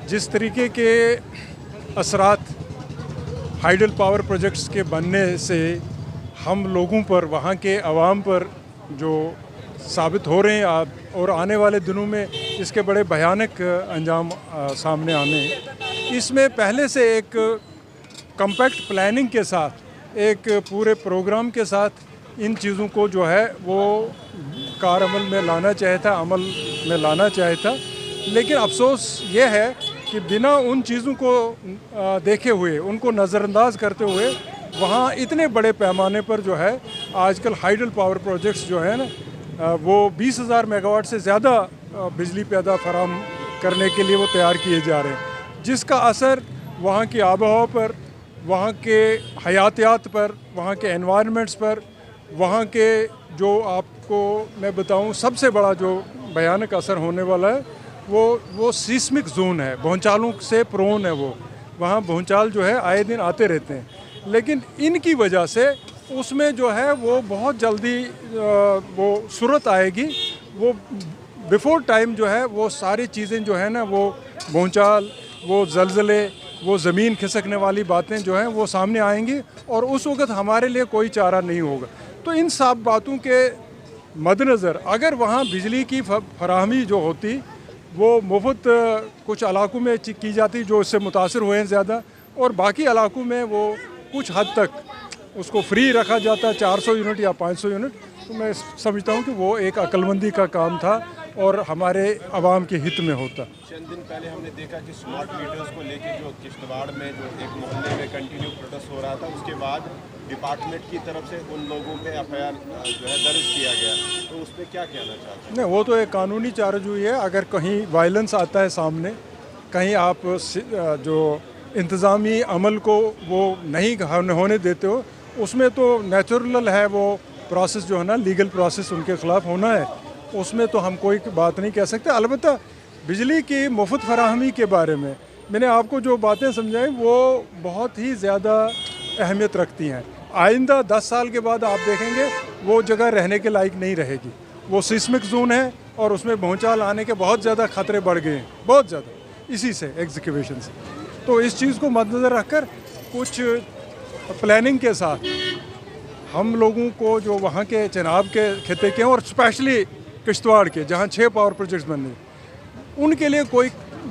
जिस तरीके के असरात हाइडल पावर प्रोजेक्ट्स के बनने से हम लोगों पर, वहाँ के अवाम पर जो साबित हो रहे हैं और आने वाले दिनों में इसके बड़े भयानक अंजाम सामने आने, इसमें पहले से एक कम्पैक्ट प्लानिंग के साथ, एक पूरे प्रोग्राम के साथ इन चीज़ों को जो है वो कारअमल में लाना चाहता, अमल में लाना चाहता। लेकिन अफसोस ये है कि बिना उन चीज़ों को देखे हुए, उनको नज़रअंदाज करते हुए वहाँ इतने बड़े पैमाने पर जो है आजकल हाइडल पावर प्रोजेक्ट्स जो है ना वो 20,000 मेगावाट से ज़्यादा बिजली पैदा फराहम करने के लिए वो तैयार किए जा रहे हैं, जिसका असर वहाँ की आबहवा पर, वहाँ के हयातियात पर, वहाँ के एनवायरनमेंट्स पर, वहाँ के जो आपको मैं बताऊं सबसे बड़ा जो भयानक असर होने वाला है वो सीस्मिक जोन है, भूचालों से प्रोन है वो। वहाँ भूचाल जो है आए दिन आते रहते हैं, लेकिन इनकी वजह से उसमें जो है वो बहुत जल्दी वो सूरत आएगी, वो बिफोर टाइम जो है वो सारी चीज़ें जो है ना, वो भूचाल, वो ज़लज़ले, वो ज़मीन खिसकने वाली बातें जो हैं वो सामने आएंगी और उस वक़्त हमारे लिए कोई चारा नहीं होगा। तो इन सब बातों के मद्देनज़र अगर वहाँ बिजली की फराहमी जो होती वो मुफ्त कुछ इलाकों में की जाती जो इससे मुतासर हुए हैं ज़्यादा, और बाकी इलाकों में वो कुछ हद तक उसको फ्री रखा जाता 400 यूनिट या 500 यूनिट, तो मैं समझता हूँ कि वो एक अक्लमंदी का काम था और हमारे आवाम के हित में होता। चंद दिन पहले हमने देखा कि स्मार्ट मीटर्स को लेकर जो किश्तवाड़ में जो एक मोहल्ले में कंटिन्यू प्रोटेस्ट हो रहा था, उसके बाद डिपार्टमेंट की तरफ से उन लोगों पे एफआईआर जो है दर्ज किया गया, तो उस पर क्या कहना चाहते हैं? नहीं, वो तो एक कानूनी चाराजोई है। अगर कहीं वायलेंस आता है सामने, कहीं आप जो इंतज़ामी अमल को वो नहीं होने देते हो, उसमें तो नेचुरल है वो प्रोसेस जो है ना, लीगल प्रोसेस उनके ख़िलाफ़ होना है, उसमें तो हम कोई बात नहीं कह सकते। अलबत्ता बिजली की मुफ्त फराहमी के बारे में मैंने आपको जो बातें समझाई वो बहुत ही ज़्यादा अहमियत रखती हैं। आइंदा 10 साल के बाद आप देखेंगे वो जगह रहने के लायक नहीं रहेगी, वो सिस्मिक जोन है और उसमें भूचाल आने के बहुत ज़्यादा ख़तरे बढ़ गए हैं, बहुत ज़्यादा, इसी से एग्जीक्यूशन से। तो इस चीज़ को मद्देनज़र रखकर कुछ प्लानिंग के साथ हम लोगों को जो वहाँ के चनाब के खिते के हैं और स्पेशली किश्तवाड़ के जहाँ 6 पावर प्रोजेक्ट्स बनने, उनके लिए कोई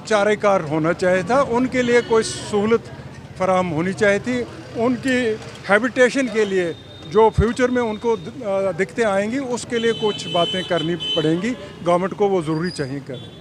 चारेकार होना चाहिए था, उनके लिए कोई सहूलत फराहम होनी चाहिए थी, उनकी हैबिटेशन के लिए जो फ्यूचर में उनको दिक्कतें आएंगी उसके लिए कुछ बातें करनी पड़ेंगी, गवर्नमेंट को वो ज़रूरी चाहिए करें।